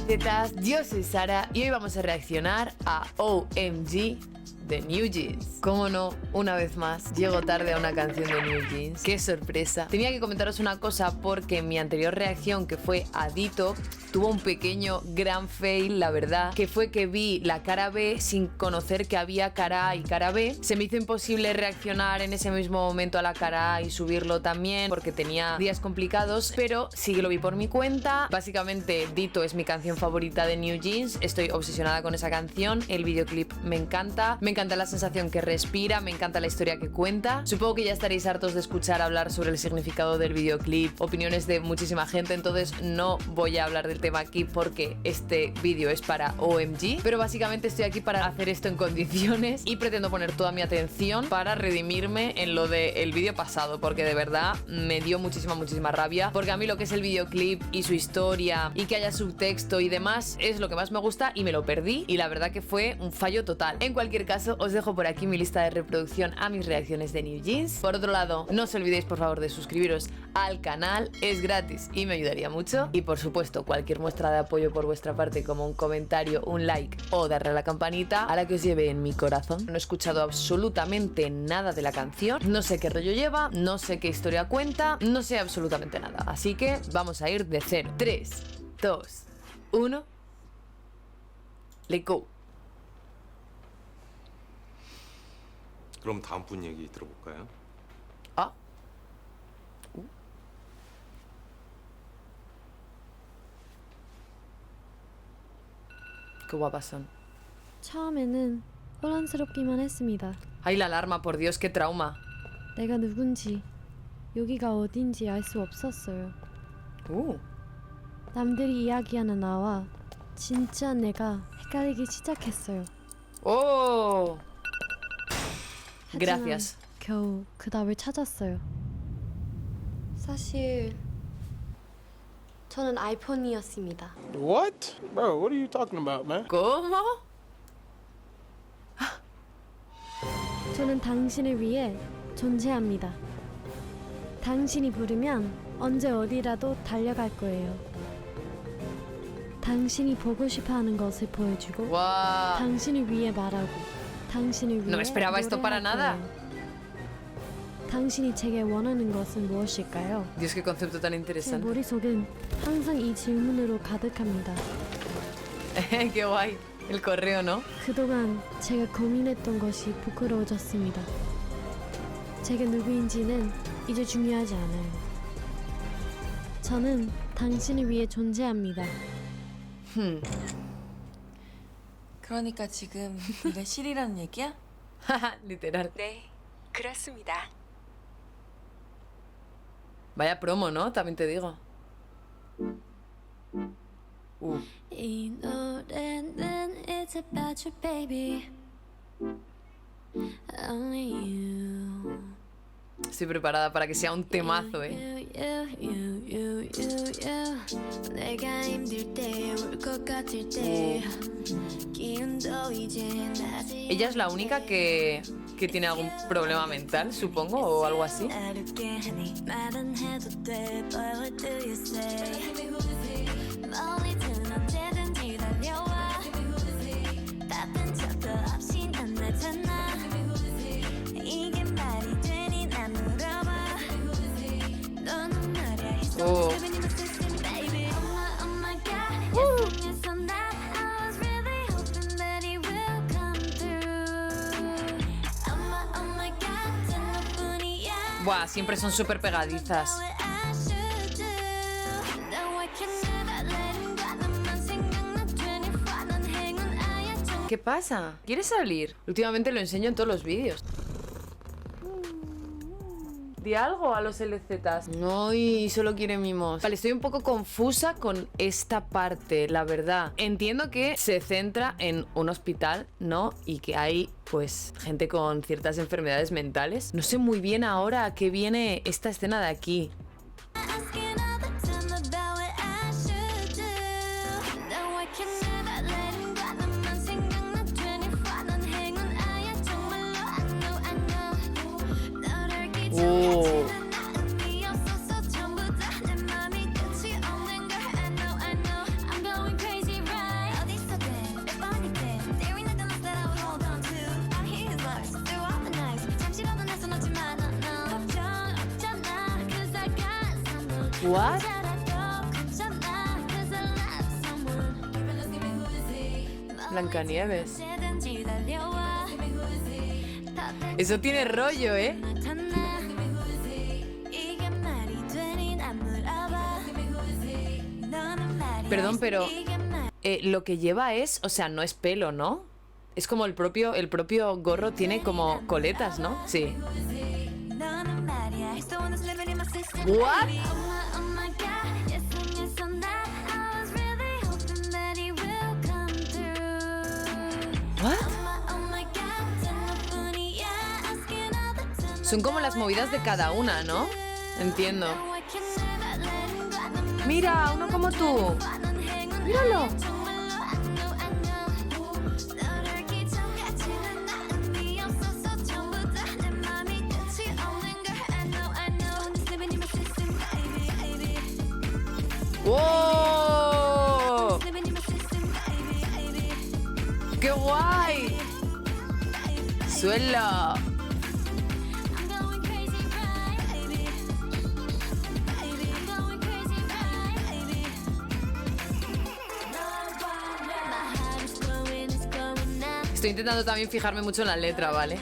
Tetas, yo soy Sara y hoy vamos a reaccionar a OMG de New Jeans. Cómo no, una vez más, llego tarde a una canción de New Jeans. ¡Qué sorpresa! Tenía que comentaros una cosa porque en mi anterior reacción, que fue a Ditto, tuvo un pequeño gran fail, la verdad, que fue que vi la cara B sin conocer que había cara A y cara B. Se me hizo imposible reaccionar en ese mismo momento a la cara A y subirlo también porque tenía días complicados, pero sí que lo vi por mi cuenta. Básicamente, Ditto es mi canción favorita de New Jeans, estoy obsesionada con esa canción, el videoclip me encanta la sensación que respira, me encanta la historia que cuenta. Supongo que ya estaréis hartos de escuchar hablar sobre el significado del videoclip, opiniones de muchísima gente, entonces no voy a hablar del tema aquí porque este vídeo es para OMG, pero básicamente estoy aquí para hacer esto en condiciones y pretendo poner toda mi atención para redimirme en lo del vídeo pasado, porque de verdad me dio muchísima rabia, porque a mí lo que es el videoclip y su historia y que haya subtexto y demás es lo que más me gusta y me lo perdí y la verdad que fue un fallo total. En cualquier caso, os dejo por aquí mi lista de reproducción a mis reacciones de New Jeans. Por otro lado, no os olvidéis por favor de suscribiros al canal, es gratis y me ayudaría mucho. Y por supuesto, cualquier muestra de apoyo por vuestra parte, como un comentario, un like o darle a la campanita, hará que os lleve en mi corazón. No he escuchado absolutamente nada de la canción, no sé qué rollo lleva, no sé qué historia cuenta, no sé absolutamente nada. Así que vamos a ir de cero. 3, 2, 1, let's go. 그럼 다음 분 얘기 들어볼까요? 아? Qué guapas son. 처음에는 혼란스럽기만 했습니다. Ay, la alarma, por Dios, qué trauma. 내가 누군지, 여기가 어딘지 알 수 없었어요. 남들이 이야기하는 나와 진짜 내가 헷갈리기 시작했어요. ¡Oh! Gracias. 겨우 그 답을 찾았어요. 사실 저는 아이폰이었습니다. What? Bro, what are you talking about, man? ¿Cómo? 저는 당신을 위해 존재합니다. 당신이 부르면 언제 어디라도 달려갈 거예요. 당신이 보고 싶어하는 것을 보여주고 Wow. 당신을 위해 말하고 당신을 위해 No me esperaba esto para 노래할 nada. 거예요. 당신이 제게 원하는 것은 무엇일까요? Dios, qué concepto tan 제 interesante. 머릿속은 항상 이 질문으로 가득합니다. Qué guay. El correo, ¿no? 그동안 제가 고민했던 것이 부끄러워졌습니다. 제가 누구인지는 이제 중요하지 않아요. 저는 당신을 위해 존재합니다. 그러니까 지금 네가 실이라는 얘기야? Literal. 네, 그렇습니다. Vaya promo, ¿no? También te digo. 이 노래는 It's about you, baby. Only you. Estoy preparada para que sea un temazo, ¿eh? 내가 힘들 때, 울 것 같을 때, 기운도 이제 나지. Ella es la única que tiene algún problema mental, supongo, o algo así. 말은 해도 돼, but what do you say? 멀리든 언제든지 달려와. 바쁜 척도 없이 난 나타나. 이게 말이 되니 난 물어봐. 너는 말야 It's Oh. not living in the system, baby. Oh my God, yes, yes, on that. I was really hoping that he will come through. Oh my God, 전 너뿐이야. Buah, siempre son súper pegadizas. ¿Qué pasa? ¿Quieres salir? Últimamente lo enseño en todos los vídeos. Di algo a los LZs. No, y solo quiere mimos. Vale, estoy un poco confusa con esta parte, la verdad. Entiendo que se centra en un hospital, ¿no? Y que hay, pues, gente con ciertas enfermedades mentales. No sé muy bien ahora a qué viene esta escena de aquí. What? Blancanieves. Eso tiene rollo, ¿eh? Perdón, pero lo que lleva es, o sea, no es pelo, ¿no? Es como el propio gorro tiene como coletas, ¿no? Sí. What? What? Son como las movidas de cada una, ¿no? Entiendo. Mira, uno como tú. Míralo. ¡Wow! ¡Qué guay! ¡Suelo! Estoy intentando también fijarme mucho en la letra, ¿vale?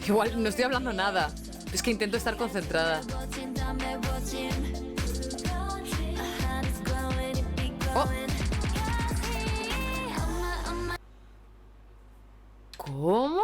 Igual no estoy hablando nada. Es que intento estar concentrada. Oh. ¿Cómo?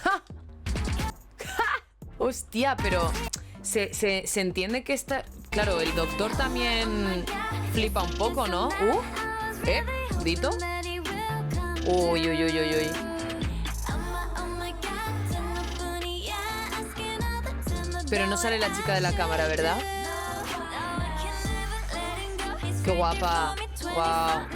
¡Ja! ¡Ja! Hostia, pero se entiende que esta... Claro, el doctor también flipa un poco, ¿no? ¿Dito? Uy, uy, uy, uy, uy. Pero no sale la chica de la cámara, ¿verdad? ¡Qué guapa! ¡Wow!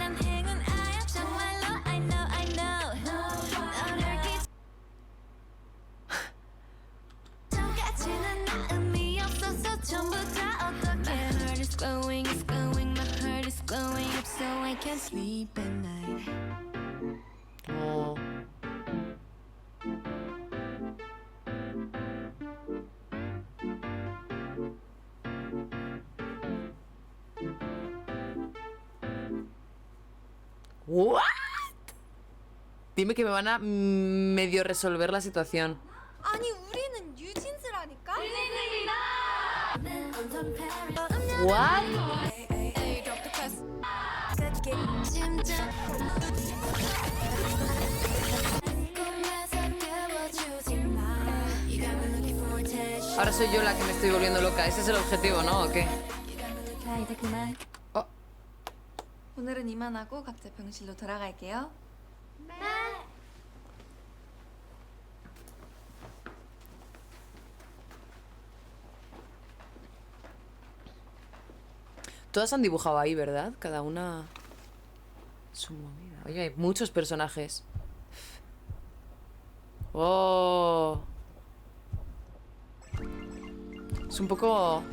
Oh. ¿What? Dime que me van a medio resolver la situación. 아니 우리는 뉴진스라니까. ¿What? Ahora soy yo la que me estoy volviendo loca. Ese es el objetivo, ¿no? ¿O qué? 자, 이제 그만. 어. 오늘은 이만하고 각자 병실로 돌아갈게요. Todas han dibujado ahí, ¿verdad? Cada una su movida. Oye, hay muchos personajes. Oh. Es un poco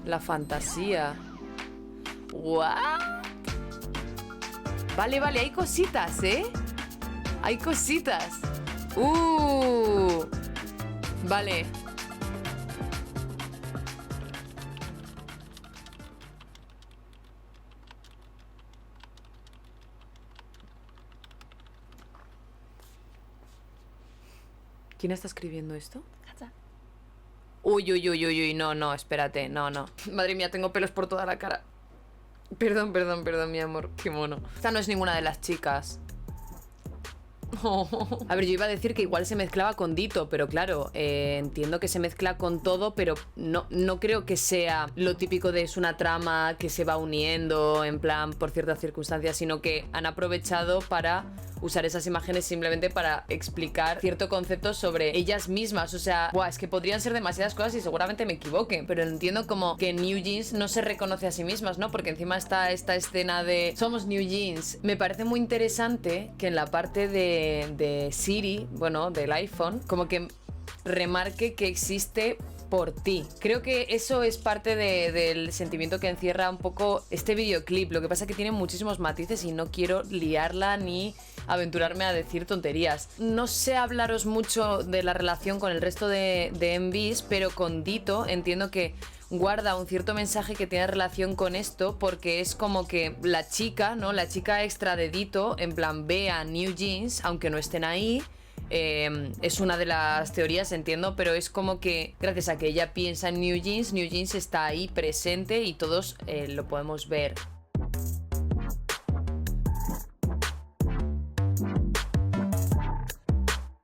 la fantasía. What? Vale, vale, hay cositas, ¿eh? Hay cositas. Vale. ¿Quién está escribiendo esto? 가자. Uy, uy, uy, uy, uy, no, no, espérate, no, no. Madre mía, tengo pelos por toda la cara. Perdón, perdón, perdón, mi amor, qué mono. Esta no es ninguna de las chicas. A ver, yo iba a decir que igual se mezclaba con Dito, pero claro, entiendo que se mezcla con todo, pero no creo que sea lo típico de es una trama que se va uniendo en plan por ciertas circunstancias, sino que han aprovechado para usar esas imágenes simplemente para explicar cierto concepto sobre ellas mismas. O sea, buah, es que podrían ser demasiadas cosas y seguramente me equivoque, pero entiendo como que New Jeans no se reconoce a sí mismas, ¿no? Porque encima está esta escena de somos New Jeans. Me parece muy interesante que en la parte de Siri, bueno, del iPhone, como que remarque que existe por ti. Creo que eso es parte del sentimiento que encierra un poco este videoclip. Lo que pasa es que tiene muchísimos matices y no quiero liarla ni aventurarme a decir tonterías. No sé hablaros mucho de la relación con el resto de MVs, pero con Dito entiendo que guarda un cierto mensaje que tiene relación con esto, porque es como que la chica, ¿no? La chica extra de Dito, en plan, ve a New Jeans, aunque no estén ahí. Es una de las teorías, entiendo, pero es como que gracias a que ella piensa en New Jeans está ahí presente y todos lo podemos ver.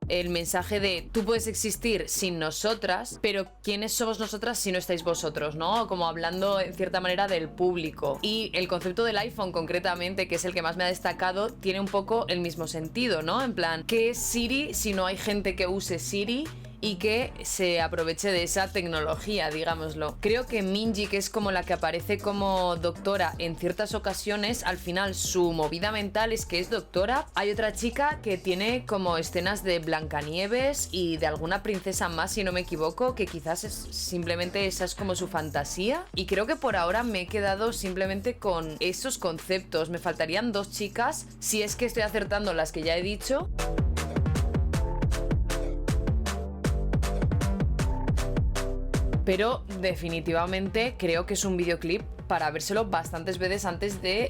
El mensaje de tú puedes existir sin nosotras, pero ¿quiénes somos nosotras si no estáis vosotros? ¿No? Como hablando en cierta manera del público. Y el concepto del iPhone concretamente, que es el que más me ha destacado, tiene un poco el mismo sentido, ¿no? En plan, ¿qué es Siri si no hay gente que use Siri y que se aproveche de esa tecnología, digámoslo? Creo que Minji, que es como la que aparece como doctora en ciertas ocasiones, al final su movida mental es que es doctora. Hay otra chica que tiene como escenas de Blancanieves y de alguna princesa más, si no me equivoco, que quizás es simplemente esa es como su fantasía. Y creo que por ahora me he quedado simplemente con esos conceptos. Me faltarían 2 chicas, si es que estoy acertando las que ya he dicho. Pero definitivamente creo que es un videoclip para vérselo bastantes veces antes de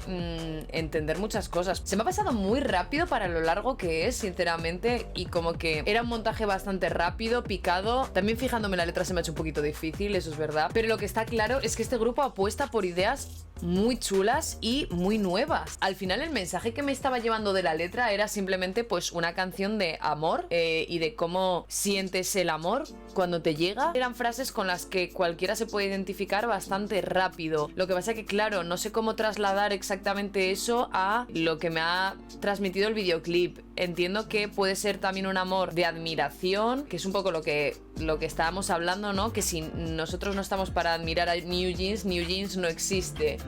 entender muchas cosas. Se me ha pasado muy rápido para lo largo que es, sinceramente, y como que era un montaje bastante rápido, picado. También fijándome en la letra se me ha hecho un poquito difícil, eso es verdad. Pero lo que está claro es que este grupo apuesta por ideas muy chulas y muy nuevas. Al final el mensaje que me estaba llevando de la letra era simplemente pues una canción de amor y de cómo sientes el amor cuando te llega. Eran frases con las que cualquiera se puede identificar bastante rápido. Lo que pasa que, claro, no sé cómo trasladar exactamente eso a lo que me ha transmitido el videoclip. Entiendo que puede ser también un amor de admiración, que es un poco lo que estábamos hablando, ¿no? Que si nosotros no estamos para admirar a New Jeans no existe.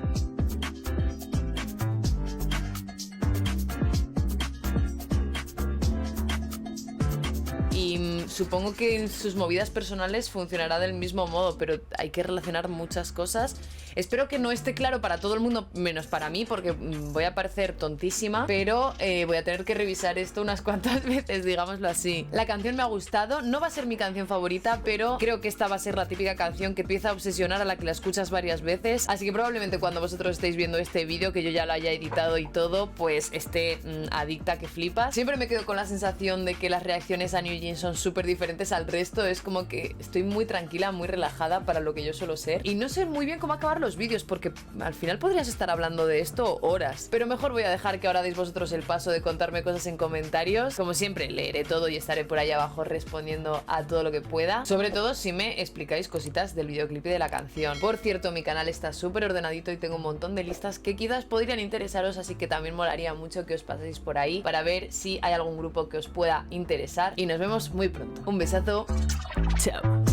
Y supongo que en sus movidas personales funcionará del mismo modo, pero hay que relacionar muchas cosas. Espero que no esté claro para todo el mundo, menos para mí, porque voy a parecer tontísima, pero voy a tener que revisar esto unas cuantas veces, digámoslo así. La canción me ha gustado, no va a ser mi canción favorita, pero creo que esta va a ser la típica canción que empieza a obsesionar, a la que la escuchas varias veces, así que probablemente cuando vosotros estéis viendo este vídeo, que yo ya lo haya editado y todo, pues esté adicta que flipas. Siempre me quedo con la sensación de que las reacciones a New Jeans son súper diferentes al resto, es como que estoy muy tranquila, muy relajada para lo que yo suelo ser, y no sé muy bien cómo acabar los vídeos, porque al final podrías estar hablando de esto horas, pero mejor voy a dejar que ahora deis vosotros el paso de contarme cosas en comentarios. Como siempre, leeré todo y estaré por ahí abajo respondiendo a todo lo que pueda, sobre todo si me explicáis cositas del videoclip y de la canción. Por cierto, mi canal está súper ordenadito y tengo un montón de listas que quizás podrían interesaros, así que también molaría mucho que os paséis por ahí para ver si hay algún grupo que os pueda interesar, y nos vemos muy pronto. Un besazo, chao.